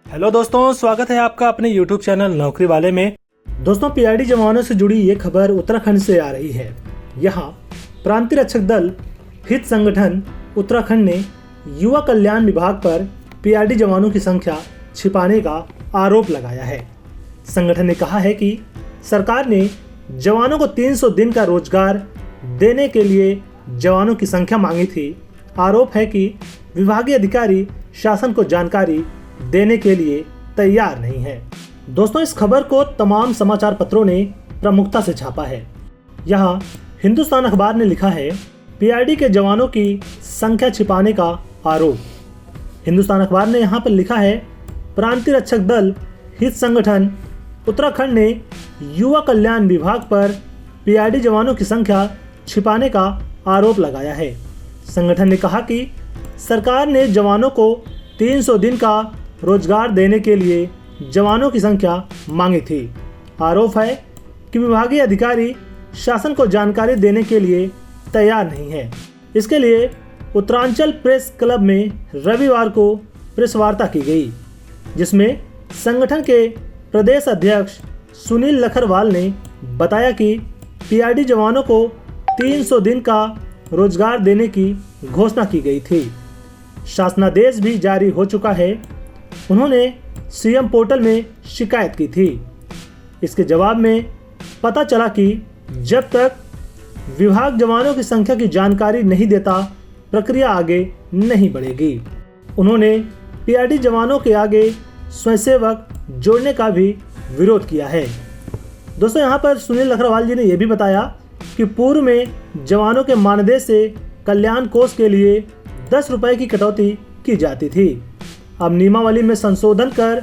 Hello दोस्तों, स्वागत है आपका अपने YouTube चैनल नौकरी वाले में। दोस्तों, पीआरडी जवानों से जुड़ी ये खबर उत्तराखंड से आ रही है। यहाँ प्रांतीय रक्षक दल हित संगठन उत्तराखंड ने युवा कल्याण विभाग पर पीआरडी जवानों की संख्या छिपाने का आरोप लगाया है। संगठन ने कहा है कि सरकार ने जवानों को 300 दिन का रोजगार देने के लिए जवानों की संख्या मांगी थी। आरोप है कि विभागीय अधिकारी शासन को जानकारी देने के लिए तैयार नहीं है। दोस्तों, इस खबर को तमाम समाचार पत्रों ने प्रमुखता से छापा है। यहाँ हिंदुस्तान अखबार ने लिखा है, पीआरडी के जवानों की संख्या छिपाने का आरोप। हिंदुस्तान अखबार ने यहाँ पर लिखा है, प्रांतीय रक्षक दल हित संगठन उत्तराखंड ने युवा कल्याण विभाग पर पीआरडी जवानों की संख्या छिपाने का आरोप लगाया है। संगठन ने कहा कि सरकार ने जवानों को 300 दिन का रोजगार देने के लिए जवानों की संख्या मांगी थी। आरोप है कि विभागीय अधिकारी शासन को जानकारी देने के लिए तैयार नहीं है। इसके लिए उत्तरांचल प्रेस क्लब में रविवार को प्रेस वार्ता की गई, जिसमें संगठन के प्रदेश अध्यक्ष सुनील लखरवाल ने बताया कि पीआरडी जवानों को 300 दिन का रोजगार देने की घोषणा की गई थी। शासनादेश भी जारी हो चुका है। उन्होंने सीएम पोर्टल में शिकायत की थी। इसके जवाब में पता चला कि जब तक विभाग जवानों की संख्या की जानकारी नहीं देता, प्रक्रिया आगे नहीं बढ़ेगी। उन्होंने पीआरडी जवानों के आगे स्वयंसेवक जोड़ने का भी विरोध किया है। दोस्तों, यहाँ पर सुनील लखरवाल जी ने यह भी बताया कि पूर्व में जवानों के मानदेय से कल्याण कोष के लिए 10 रुपए की कटौती की जाती थी। अब नियमावली में संशोधन कर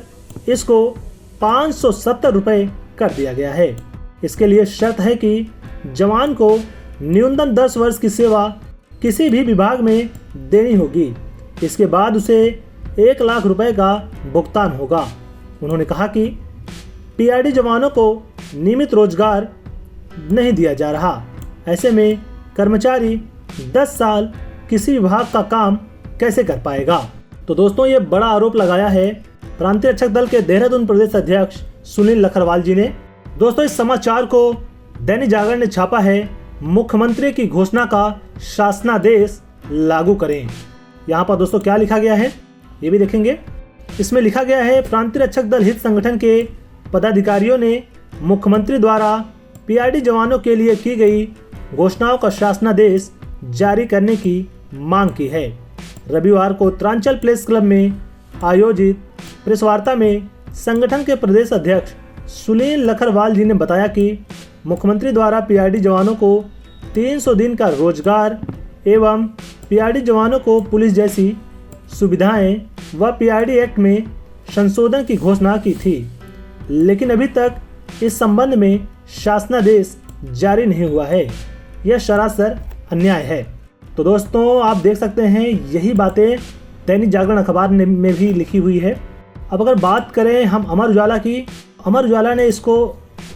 इसको 570 रुपए कर दिया गया है। इसके लिए शर्त है कि जवान को न्यूनतम 10 वर्ष की सेवा किसी भी विभाग में देनी होगी। इसके बाद उसे 1 लाख रुपए का भुगतान होगा। उन्होंने कहा कि पीआरडी जवानों को नियमित रोजगार नहीं दिया जा रहा। ऐसे में कर्मचारी 10 साल किसी विभाग का काम कैसे कर पाएगा। तो दोस्तों, ये बड़ा आरोप लगाया है प्रांतीय रक्षक दल के देहरादून प्रदेश अध्यक्ष सुनील लखरवाल जी ने। दोस्तों, इस समाचार को दैनिक जागरण ने छापा है, मुख्यमंत्री की घोषणा का शासनादेश लागू करें। यहाँ पर दोस्तों क्या लिखा गया है ये भी देखेंगे। इसमें लिखा गया है, प्रांतीय रक्षक दल हित संगठन के पदाधिकारियों ने मुख्यमंत्री द्वारा पीआरडी जवानों के लिए की गई घोषणाओं का शासनादेश जारी करने की मांग की है। रविवार को उत्तरांचल प्रेस क्लब में आयोजित प्रेस वार्ता में संगठन के प्रदेश अध्यक्ष सुनील लखरवाल जी ने बताया कि मुख्यमंत्री द्वारा पीआरडी जवानों को 300 दिन का रोजगार एवं पीआरडी जवानों को पुलिस जैसी सुविधाएं व पीआरडी एक्ट में संशोधन की घोषणा की थी, लेकिन अभी तक इस संबंध में शासनादेश जारी नहीं हुआ है। यह सरासर अन्याय है। तो दोस्तों, आप देख सकते हैं यही बातें दैनिक जागरण अखबार में भी लिखी हुई है। अब अगर बात करें हम अमर उजाला की, अमर उजाला ने इसको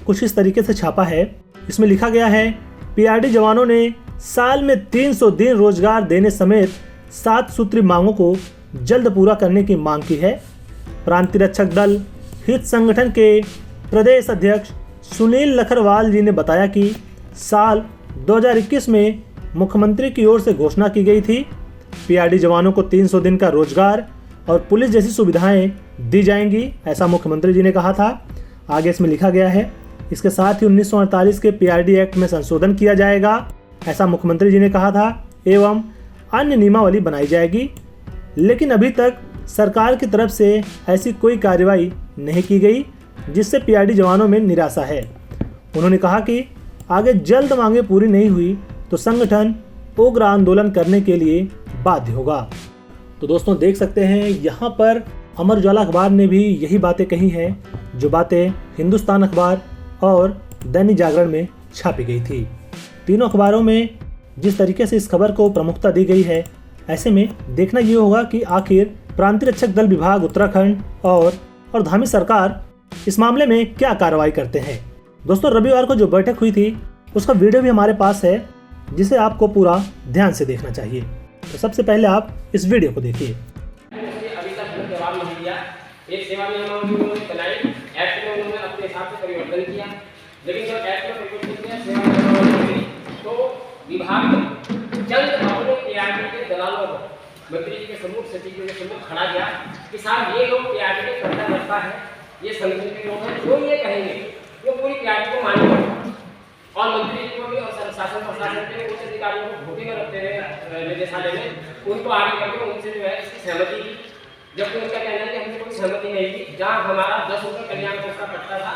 कुछ इस तरीके से छापा है। इसमें लिखा गया है, पीआरडी जवानों ने साल में 300 दिन रोजगार देने समेत 7 सूत्री मांगों को जल्द पूरा करने की मांग की है। प्रांतीय रक्षक दल हित संगठन के प्रदेश अध्यक्ष सुनील लखरवाल जी ने बताया कि साल 2021 में मुख्यमंत्री की ओर से घोषणा की गई थी, पीआरडी जवानों को 300 दिन का रोजगार और पुलिस जैसी सुविधाएं दी जाएंगी, ऐसा मुख्यमंत्री जी ने कहा था। आगे इसमें लिखा गया है, इसके साथ ही 1948 के पीआरडी एक्ट में संशोधन किया जाएगा, ऐसा मुख्यमंत्री जी ने कहा था, एवं अन्य नियमावली बनाई जाएगी। लेकिन अभी तक सरकार की तरफ से ऐसी कोई कार्रवाई नहीं की गई, जिससे पीआरडी जवानों में निराशा है। उन्होंने कहा कि आगे जल्द मांगे पूरी नहीं हुई तो संगठन उग्र आंदोलन करने के लिए बाध्य होगा। तो दोस्तों, देख सकते हैं यहाँ पर अमर उजाला अखबार ने भी यही बातें कही हैं, जो बातें हिंदुस्तान अखबार और दैनिक जागरण में छापी गई थी। तीनों अखबारों में जिस तरीके से इस खबर को प्रमुखता दी गई है, ऐसे में देखना ये होगा कि आखिर प्रांतीय रक्षक दल विभाग उत्तराखंड और धामी सरकार इस मामले में क्या कार्रवाई करते हैं। दोस्तों, रविवार को जो बैठक हुई थी उसका वीडियो भी हमारे पास है, जिसे आपको पूरा ध्यान से देखना चाहिए। तो सबसे पहले आप इस वीडियो को देखिए। अभी तक जवाब नहीं दिया एक सेवा नियमावली उन्होंने बनाई, एक्ट में उन्होंने अपने हिसाब से परिवर्तन किया, लेकिन जब एक्ट में परिवर्तन किया सेवा नियमावली में, तो विभाग ने चंद अपने पीआरडी के दलालों को मंत्री जी के सम्मुख, सचिव के सम्मुख खड़ा किया कि साहब ये लोग पीआरडी के करता रहता है, ये संगठन के लोग हैं, जो ये कहेंगे वो पूरी पीआरडी को मानेंगे। और मंत्री जी को भी और शासन प्रशासन के उच्च अधिकारियों को घोटी में रखते हुए निदेशालय में उनको आगे करके उनसे जो है इसकी सहमति की, जबकि उनका कहना है कि हमसे कोई सहमति नहीं की। जहाँ हमारा 10 रुपये कल्याण कोष का कटता था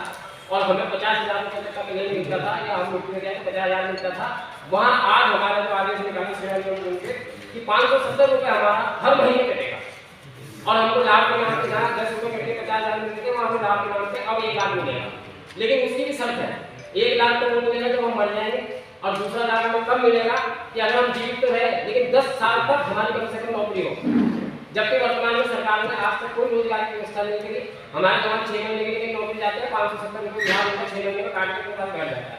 और हमें 50,000 रुपये तक का कल्याण मिलता था, या हम मुफ्त में गए तो 50,000 मिलता था, वहाँ आज हमारा जो आदेश निकाली सेवा कि 570 रुपये हमारा हर महीने कटेगा, और हमको लाभ के नाम पे जहाँ 10 रुपये कटे 50,000 मिलते थे, वहाँ हमें लाभ के नाम पे अब 1 लाख मिलेगा। लेकिन उसकी भी शर्त है, 1 लाख तो वो मिलेगा जब हम मर जाएंगे, और दूसरा लाख हमें कब मिलेगा कि अगर हम जीवित तो है लेकिन 10 साल तक हमारी कम से कम नौकरी हो। जबकि वर्तमान में सरकार ने आज तक कोई रोजगार की व्यवस्था नहीं करी। हमारे जवान 6 महीने के लिए नौकरी जाते हैं, 570 रुपये बिहार में 6 महीने में काट के साथ बैठ जाता है,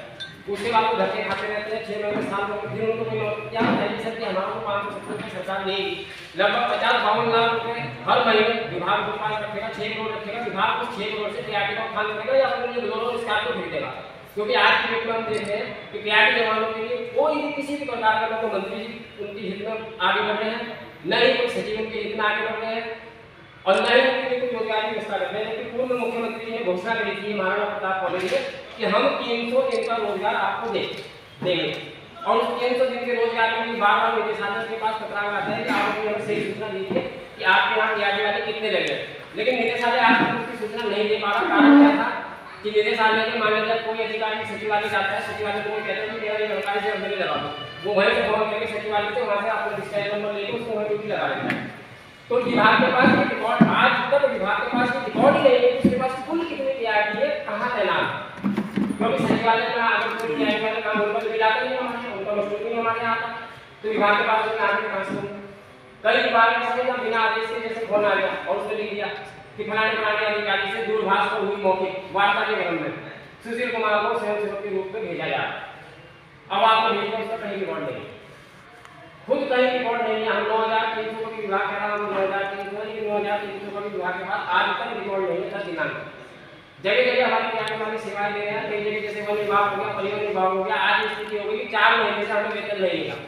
उसके बाद वो धक्के खाते रहते हैं 6 महीने साल में, फिर उनको कोई नौकरी क्या बताइए सर कि हमारा को 570 रुपये सरकार देगी, लगभग 50-52 लाख रुपये हर महीने विभाग को पास रखेगा, 6 करोड़ रखेगा, विभाग को 6 करोड़ से पीआरडी का खान करेगा या अपने लिए दोनों स्कार्पियो खरीदेगा। क्योंकि आज की डेट में हम देख रहे हैं कि पीआरडी जवानों के लिए कोई भी किसी भी प्रकार का न तो मंत्री जी उनकी हित में आगे बढ़ रहे हैं, न ही कोई सचिव उनके हित में आगे बढ़ रहे हैं, और न ही उनके लिए कोई रोजगार की व्यवस्था कर रहे हैं। लेकिन पूर्व मुख्यमंत्री जी ने घोषणा करी थी महाराणा प्रताप कॉलेज में कि हम 300 दिन का रोजगार आपको देंगे, और उस 300 दिन के रोजगार के लिए बार-बार निदेशालय के पास पत्राव आता है कि आप अपनी हमें सही सूचना दीजिए कि आपके यहाँ पीआरडी वाले कितने लगे। लेकिन निदेशालय आज तक उसकी सूचना नहीं दे पा रहा। कारण क्या था कि निदेशालय के मान लीजिए कोई अधिकारी सचिवालय जाता है, सचिवालय को कहते हैं कि मेरा एक अधिकारी से अंदर लगा दो, वो वहीं से फोन करके सचिवालय से वहाँ से आपको डिस्चार्ज नंबर लेके उसको वहीं ड्यूटी लगा देता है। तो विभाग के पास ये रिकॉर्ड आज तक विभाग के पास ये रिकॉर्ड ही नहीं है, उसके पास कुल कितने पीआरडी है, कहाँ तैनात, क्योंकि सचिवालय में अगर कोई पीआरडी वाला काम उन पर मिलाता नहीं हमारे, उनका मजदूर नहीं हमारे यहाँ आता, तो विभाग के पास उसमें आगे कहाँ से होंगे। कई विभाग में समझ बिना आदेश के जैसे फोन आ गया और उसने लिख दिया कि फलाने अधिकारी से दूरभाष पर हुई मौखिक वार्ता के क्रम में सुशील कुमार को स्वयंसेवक के रूप में भेजा जा रहा है। अब आपको भेजना उसका कहीं रिकॉर्ड नहीं, खुद कहीं रिकॉर्ड नहीं है। हम 9,300 का विभाग कह रहा हूँ, 9,300 का विभाग के बाद आज तक रिकॉर्ड नहीं है। 10 दिनांक जगह जगह हमारे यहाँ हमारी सेवाएं दे रहे हैं, कई जगह जैसे वन विभाग हो गया, परिवहन विभाग हो गया, आज स्थिति हो गई कि 4 महीने से हमें वेतन नहीं मिला,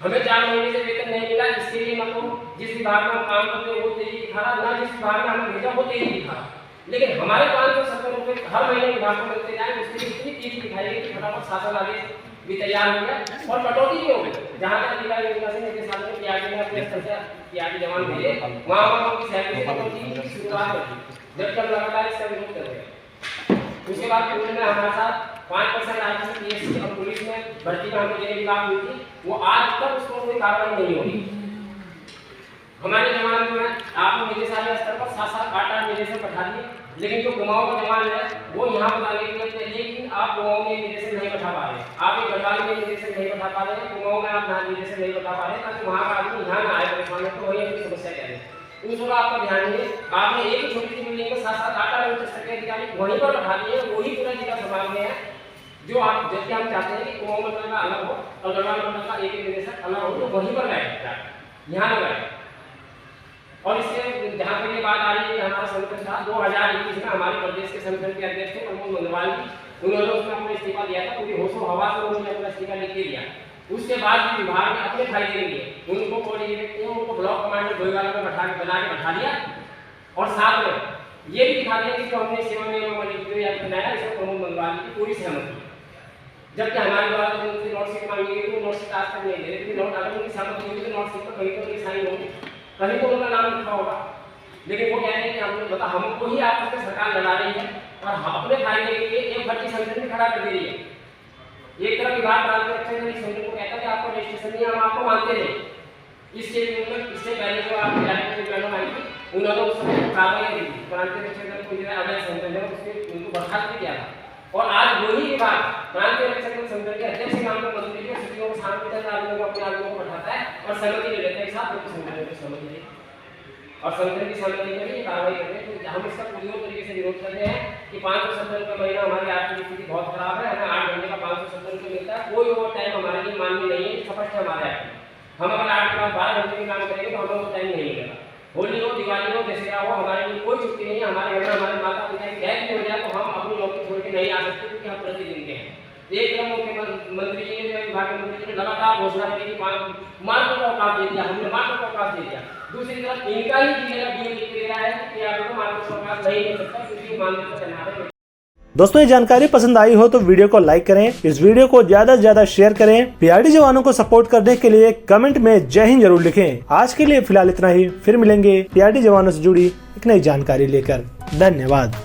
हमें 4 महीने से वेतन नहीं मिला। इसके लिए मतलब जिस विभाग में हम काम करते हैं वो तेजी दिखा रहा, ना जिस विभाग में हमें भेजा वो तेजी दिखा रहा। लेकिन हमारे 570 रुपये हर महीने विभाग को मिलते जाए, उसके लिए इतनी तेजी दिखाई कि फटाफट शासन आदेश भी तैयार हो गया और कटौती भी हो गई। जहाँ तक अधिकारी योजना से निदेशालय में पीआरडी में अपने स्तर से पीआरडी जवान भेजे, वहाँ उनकी सैलरी से कटौती की शुरुआत हुई, जबकि हम लगातार इसका विरोध कर रहे हैं। उसके बाद उन्होंने हमारे साथ 5% आरक्षण पीएससी और पुलिस में भर्ती का हमें देने की बात हुई थी, वो आज तक उसको कोई कार्रवाई नहीं होगी। हमारे जवान जो है आप निदेशालय स्तर पर 7-7 8-8 निदेशक बैठा दिए, लेकिन जो कुमाऊं का जवान है वो यहाँ बताने के लिए, लेकिन आप कुमाऊं में निदेशक नहीं बैठा पा रहे, आप एक गढ़वाल में निदेशक नहीं बैठा पा रहे, कुमाऊं में आप निदेशक नहीं बैठा पा रहे, ताकि वहाँ का आदमी यहाँ ना आए परेशान है। तो वही अपनी समस्या कह रहे हैं। उस वक्त आपका ध्यान दीजिए, आपने एक ही छोटी सी बिल्डिंग में 7-7 8-8 उच्च स्तर के अधिकारी वहीं पर बैठा दिए, वही पूरा जिला संभाल में है। जो आप जैसे हम चाहते हैं कि कुमाऊं मंडल का अलग हो और गढ़वाल मंडल का एक निदेशक अलग हो, तो वहीं पर बैठे, यहाँ न बैठे। और इससे जहाँ तक ये बात आ रही है कि हमारा संगठन था 2021 में हमारे प्रदेश के संगठन के अध्यक्ष थे प्रमोद मंगलवाल जी, उन्होंने उसमें अपना इस्तीफा दिया था, पूरी होशो हवा से उन्होंने अपना इस्तीफा लिख के दिया। उसके बाद भी विभाग ने अपने फायदे के लिए उनको कोऑर्डिनेटर उनको ब्लॉक कमांडर गोईवाला में बना के बैठा दिया, और साथ में ये भी दिखा दिया कि जो हमने सेवा में बनाया इसमें प्रमोद मंगलवाल जी की पूरी सहमति। जबकि हमारे द्वारा जो उनसे नोट शीट मांगी गई तो नोट शीट आज तक नहीं दे रही, नोट अगर उनकी सहमति होगी तो नोट शीट पर कहीं तो उनकी साइन होगी, कहीं तो उनका नाम लिखा होगा। लेकिन वो कह रहे हैं कि हमने बता हमको ही आपस में सरकार लड़ा रही है और अपने फायदे के लिए एक फर्जी संगठन भी खड़ा कर दे रही है। एक तरफ विभाग प्रांतीय रक्षक संगठन को कहता है कि आपको रजिस्ट्रेशन नहीं, हम आपको मानते नहीं। इससे पहले जो आप मैडम आई थी उन्होंने उस समय कार्रवाई की प्रांतीय रक्षक को अवैध संगठन है उसके उनको बर्खास्त किया था, और आज वही विभाग प्रांतीय रक्षक संगठन के अध्यक्ष के नाम पर मंत्री के सचिवों के सामने आदमियों को अपने आदमियों को बैठाता है और सहमति ले लेते हैं साथ में संगठन की सहमति ले और संगठन की सहमति लेकर ये कार्रवाई करते हैं। तो हम इसका पूरी तरीके से विरोध करते हैं कि 570 रुपये महीना हमारी आर्थिक स्थिति बहुत खराब है, हमें 8 घंटे का 570 रुपये मिलता है, कोई ओवर टाइम हमारे लिए मान्य नहीं है, स्पष्ट है हमारे ऐप में। हम अगर 8 के बाद 12 घंटे भी काम करेंगे तो हमें ओवर टाइम नहीं मिलेगा। होली हो, दिवाली हो, दशहरा हो, हमारे लिए कोई छुट्टी नहीं है। हमारे घर में हमारे माता पिता की डेथ भी हो जाए तो हम अपनी नौकरी छोड़ के नहीं आ सकते, क्योंकि हम प्रतिदिन के हैं। एक तरफ मुख्यमंत्री जी ने, विभाग के मंत्री ने लगातार घोषणा की कि मार्च को अवकाश दे दिया, हमने मार्च को अवकाश दे दिया। दूसरी तरफ इनका ही डीएम लिख के दे रहा है कि आपको मार्च को अवकाश नहीं मिल सकता, क्योंकि मानते तो चलना है। दोस्तों ये जानकारी पसंद आई हो तो वीडियो को लाइक करें, इस वीडियो को ज्यादा से ज्यादा शेयर करें। पीआरडी जवानों को सपोर्ट करने के लिए कमेंट में जय हिंद जरूर लिखें। आज के लिए फिलहाल इतना ही, फिर मिलेंगे पीआरडी जवानों से जुड़ी एक नई जानकारी लेकर। धन्यवाद।